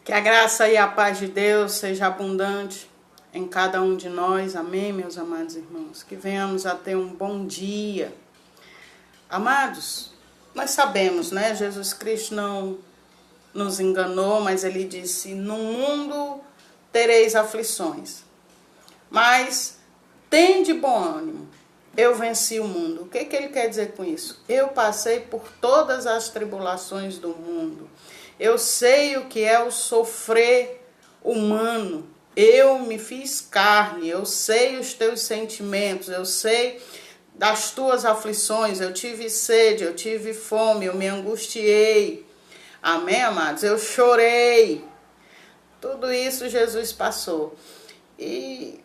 Que a graça e a paz de Deus seja abundante em cada um de nós. Amém, meus amados irmãos? Que venhamos a ter um bom dia. Amados, nós sabemos, né? Jesus Cristo não nos enganou, mas ele disse: no mundo tereis aflições, mas tende bom ânimo. Eu venci o mundo. O que ele quer dizer com isso? Eu passei por todas as tribulações do mundo. Eu sei o que é o sofrer humano. Eu me fiz carne. Eu sei os teus sentimentos. Eu sei das tuas aflições. Eu tive sede, eu tive fome, eu me angustiei. Amém, amados? Eu chorei. Tudo isso Jesus passou. E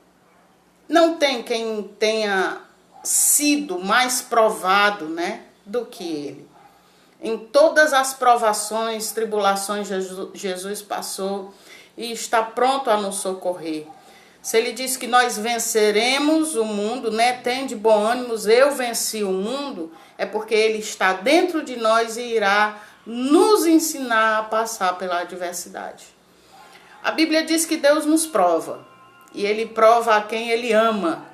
não tem quem tenha sido mais provado, né, do que ele. Em todas as provações, tribulações, Jesus passou e está pronto a nos socorrer. Se ele diz que nós venceremos o mundo, né, tende bom ânimo, eu venci o mundo, é porque ele está dentro de nós e irá nos ensinar a passar pela adversidade. A Bíblia diz que Deus nos prova, e ele prova a quem ele ama.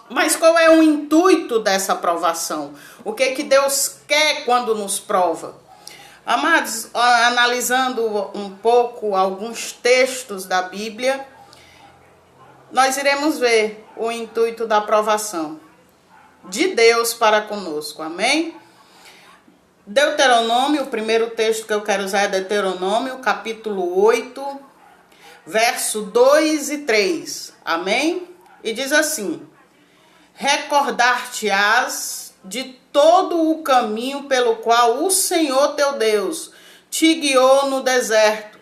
Mas qual é o intuito dessa provação? O que que Deus quer quando nos prova? Amados, analisando um pouco alguns textos da Bíblia, nós iremos ver o intuito da provação de Deus para conosco. Amém? Deuteronômio, o primeiro texto que eu quero usar é Deuteronômio, capítulo 8, verso 2 e 3. Amém? E diz assim: recordar-te-ás de todo o caminho pelo qual o Senhor teu Deus te guiou no deserto,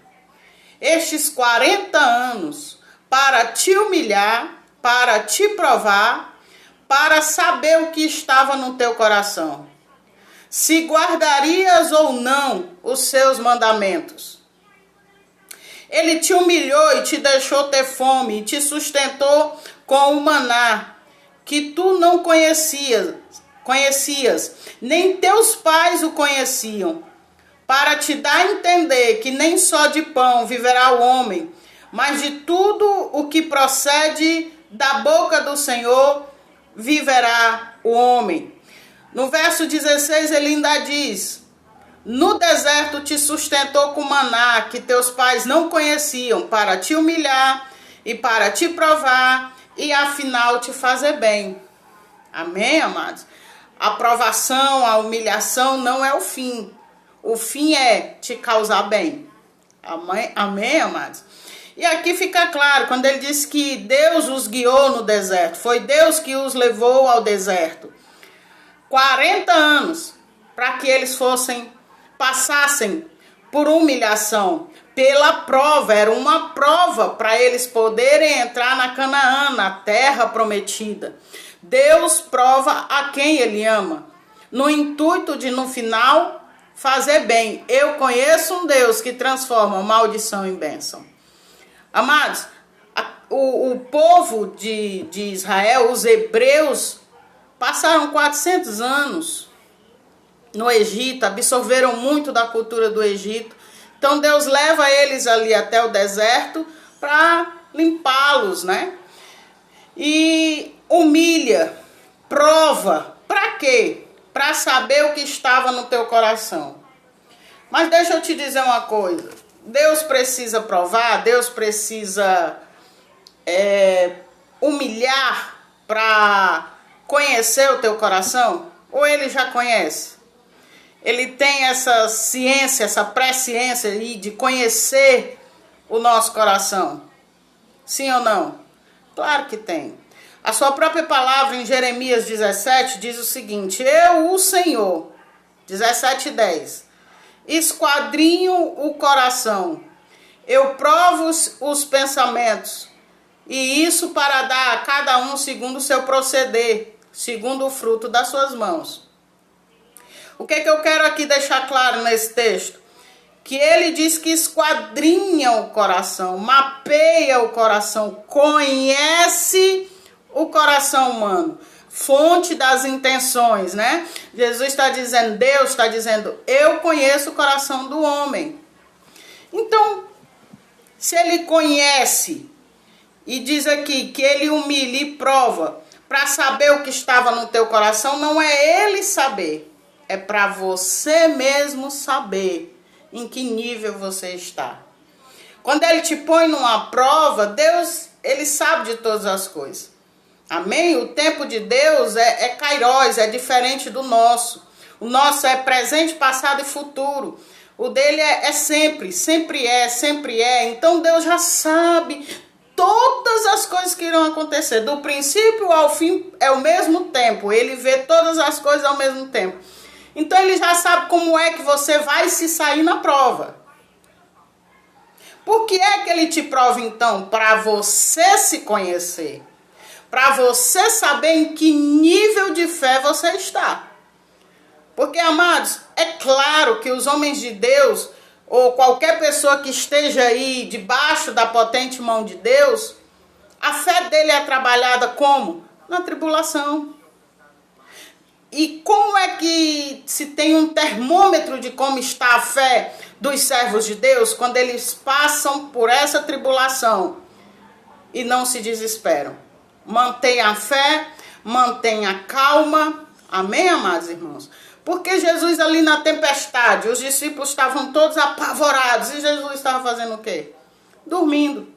estes 40 anos, para te humilhar, para te provar, para saber o que estava no teu coração, se guardarias ou não os seus mandamentos. Ele te humilhou e te deixou ter fome, e te sustentou com o maná, que tu não conhecias, nem teus pais o conheciam, para te dar a entender que nem só de pão viverá o homem, mas de tudo o que procede da boca do Senhor viverá o homem. No verso 16 ele ainda diz: no deserto te sustentou com maná, que teus pais não conheciam, para te humilhar e para te provar, e afinal te fazer bem. Amém, amados? A provação, a humilhação não é o fim. O fim é te causar bem. Amém, amém, amados? E aqui fica claro, quando ele diz que Deus os guiou no deserto, foi Deus que os levou ao deserto. 40 anos para que eles passassem por humilhação, pela prova, era uma prova para eles poderem entrar na Canaã, na terra prometida. Deus prova a quem ele ama, no intuito de no final fazer bem. Eu conheço um Deus que transforma maldição em bênção. Amados, o povo de Israel, os hebreus, passaram 400 anos no Egito, absorveram muito da cultura do Egito. Então Deus leva eles ali até o deserto para limpá-los, né? E humilha, prova. Para quê? Para saber o que estava no teu coração. Mas deixa eu te dizer uma coisa. Deus precisa provar, Deus precisa humilhar para conhecer o teu coração? Ou ele já conhece? Ele tem essa ciência, essa presciência aí de conhecer o nosso coração? Sim ou não? Claro que tem. A sua própria palavra em Jeremias 17 diz o seguinte: eu, o Senhor, 17:10, esquadrinho o coração, eu provo os pensamentos, e isso para dar a cada um segundo o seu proceder, segundo o fruto das suas mãos. O que eu quero aqui deixar claro nesse texto? Que ele diz que esquadrinha o coração, mapeia o coração, conhece o coração humano, fonte das intenções, né? Jesus está dizendo, Deus está dizendo, eu conheço o coração do homem. Então, Se ele conhece e diz aqui que ele humilha e prova para saber o que estava no teu coração, não é ele saber, é para você mesmo saber em que nível você está. Quando ele te põe numa prova, Deus, ele sabe de todas as coisas. Amém? O tempo de Deus é kairos, é diferente do nosso. O nosso é presente, passado e futuro. O dele é sempre, sempre é. Então Deus já sabe todas as coisas que irão acontecer. Do princípio ao fim é o mesmo tempo. Ele vê todas as coisas ao mesmo tempo. Então ele já sabe como é que você vai se sair na prova. Por que é que ele te prova então? Para você se conhecer. Para você saber em que nível de fé você está. Porque, amados, é claro que os homens de Deus, ou qualquer pessoa que esteja aí debaixo da potente mão de Deus, a fé dele é trabalhada como? Na tribulação. E como é que se tem um termômetro de como está a fé dos servos de Deus quando eles passam por essa tribulação e não se desesperam? Mantenha a fé, mantenha calma. Amém, amados irmãos? Porque Jesus ali na tempestade, os discípulos estavam todos apavorados. E Jesus estava fazendo o quê? Dormindo.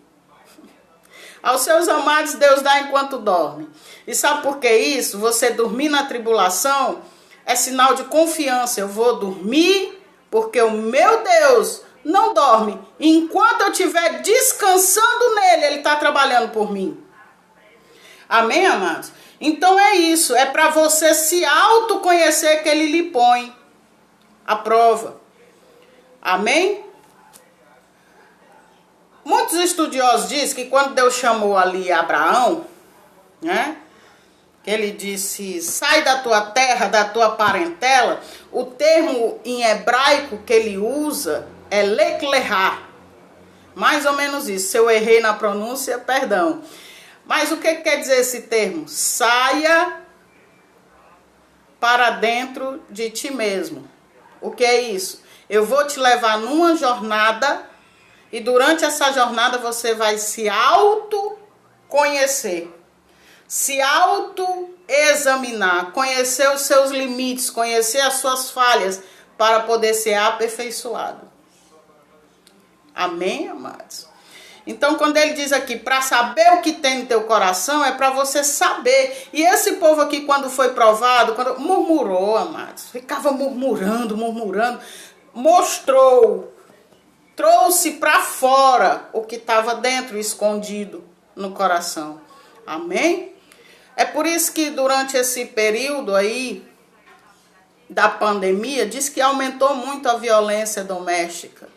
Aos seus amados Deus dá enquanto dorme. E sabe por que isso? Você dormir na tribulação é sinal de confiança. Eu vou dormir porque o meu Deus não dorme. Enquanto eu estiver descansando nele, ele está trabalhando por mim. Amém, amados? Então é isso. É para você se autoconhecer que ele lhe põe a prova. Amém? Muitos estudiosos dizem que quando Deus chamou ali Abraão, né? Que ele disse, sai da tua terra, da tua parentela. O termo em hebraico que ele usa é lech lechá. Mais ou menos isso. Se eu errei na pronúncia, perdão. Mas o que quer dizer esse termo? Saia para dentro de ti mesmo. O que é isso? Eu vou te levar numa jornada e durante essa jornada você vai se autoconhecer. Se autoexaminar, conhecer os seus limites, conhecer as suas falhas para poder ser aperfeiçoado. Amém, amados? Então, quando ele diz aqui, para saber o que tem no teu coração, é para você saber. E esse povo aqui, quando foi provado, quando murmurou, amados, ficava murmurando, mostrou, trouxe para fora o que estava dentro, escondido no coração. Amém? É por isso que durante esse período aí da pandemia, diz que aumentou muito a violência doméstica,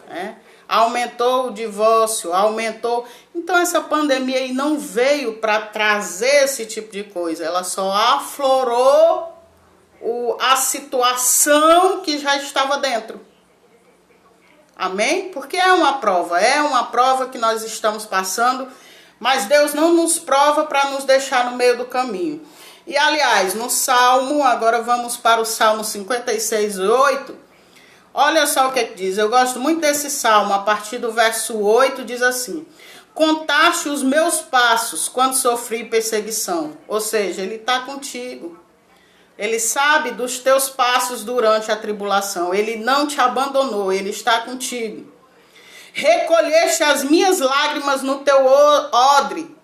né? Aumentou o divórcio, aumentou. Então essa pandemia aí não veio para trazer esse tipo de coisa. Ela só aflorou a situação que já estava dentro. Amém? Porque é uma prova que nós estamos passando. Mas Deus não nos prova para nos deixar no meio do caminho. E aliás, no Salmo, agora vamos para o Salmo 56:8. Olha só o que diz, eu gosto muito desse salmo, a partir do verso 8 diz assim: contaste os meus passos quando sofri perseguição. Ou seja, ele está contigo. Ele sabe dos teus passos durante a tribulação. Ele não te abandonou, ele está contigo. Recolheste as minhas lágrimas no teu odre.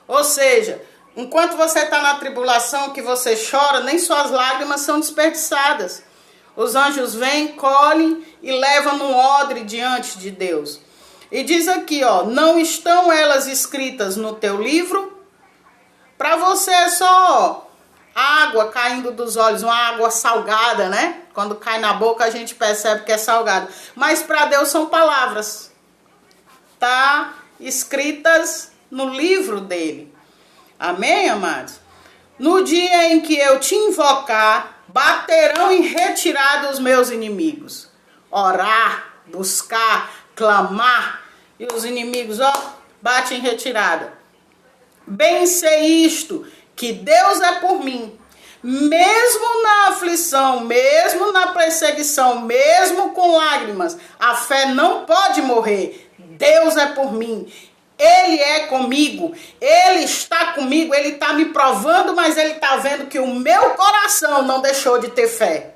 Ou seja, enquanto você está na tribulação, que você chora, nem suas lágrimas são desperdiçadas. Os anjos vêm, colhem e levam num odre diante de Deus. E diz aqui, ó, não estão elas escritas no teu livro? Para você é só água caindo dos olhos, uma água salgada, né? Quando cai na boca a gente percebe que é salgado. Mas para Deus são palavras. Tá escritas no livro dele. Amém, amados? No dia em que eu te invocar, baterão em retirada os meus inimigos. Orar, buscar, clamar. E os inimigos, ó, batem em retirada. Bem sei isto, que Deus é por mim. Mesmo na aflição, mesmo na perseguição, mesmo com lágrimas, a fé não pode morrer. Deus é por mim. Ele é comigo, Ele está comigo, Ele está me provando, mas Ele está vendo que o meu coração não deixou de ter fé.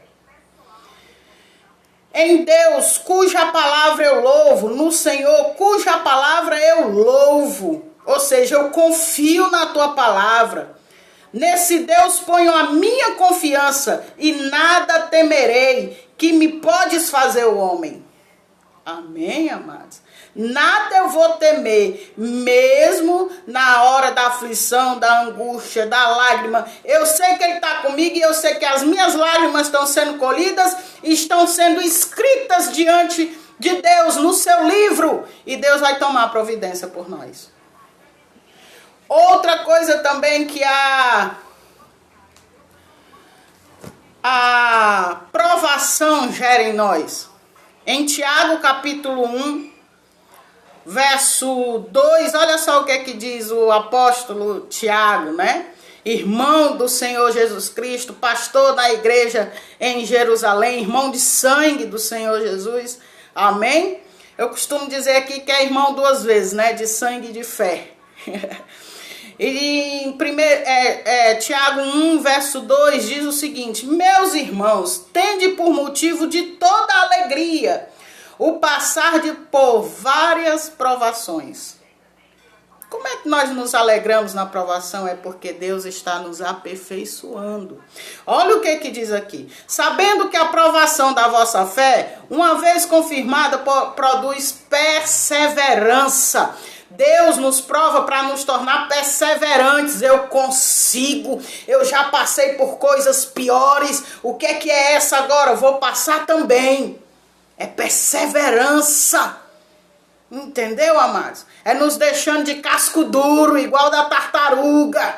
Em Deus, cuja palavra eu louvo, no Senhor, cuja palavra eu louvo. Ou seja, eu confio na tua palavra. Nesse Deus ponho a minha confiança e nada temerei que me podes fazer o homem. Amém, amados? Nada eu vou temer, mesmo na hora da aflição, da angústia, da lágrima. Eu sei que Ele está comigo e eu sei que as minhas lágrimas estão sendo colhidas e estão sendo escritas diante de Deus no seu livro. E Deus vai tomar providência por nós. Outra coisa também que a provação gera em nós. Em Tiago capítulo 1, verso 2, olha só o que diz o apóstolo Tiago, né? Irmão do Senhor Jesus Cristo, pastor da igreja em Jerusalém, irmão de sangue do Senhor Jesus, amém? Eu costumo dizer aqui que é irmão duas vezes, né? De sangue e de fé. E em Tiago 1, verso 2 diz o seguinte: meus irmãos, tende por motivo de toda alegria o passar por várias provações. Como é que nós nos alegramos na provação? É porque Deus está nos aperfeiçoando. Olha o que diz aqui. Sabendo que a provação da vossa fé, uma vez confirmada, produz perseverança. Deus nos prova para nos tornar perseverantes. Eu consigo, eu já passei por coisas piores. O que é essa agora? Eu vou passar também. É perseverança. Entendeu, amados? É nos deixando de casco duro, igual da tartaruga.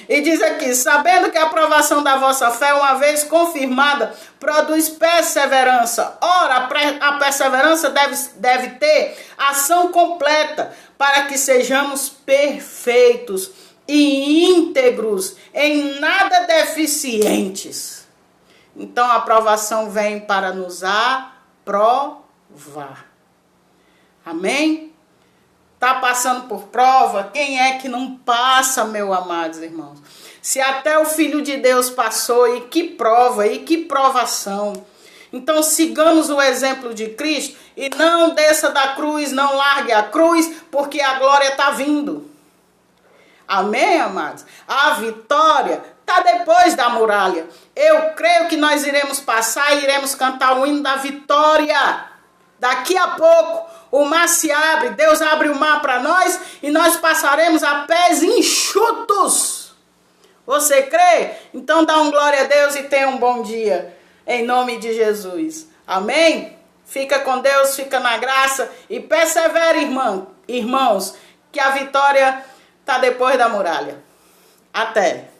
E diz aqui: sabendo que a aprovação da vossa fé, uma vez confirmada, produz perseverança. Ora, a perseverança deve ter ação completa, para que sejamos perfeitos e íntegros, em nada deficientes. Então a aprovação vem para nos aprovar. Amém? Está passando por prova? Quem é que não passa, meus amados irmãos? Se até o Filho de Deus passou, e que prova, e que provação. Então sigamos o exemplo de Cristo e não desça da cruz, não largue a cruz, porque a glória está vindo. Amém, amados? A vitória está depois da muralha. Eu creio que nós iremos passar e iremos cantar o hino da vitória. Daqui a pouco o mar se abre, Deus abre o mar para nós e nós passaremos a pés enxutos. Você crê? Então dá um glória a Deus e tenha um bom dia. Em nome de Jesus. Amém? Fica com Deus, fica na graça e persevere, irmãos, que a vitória está depois da muralha. Até.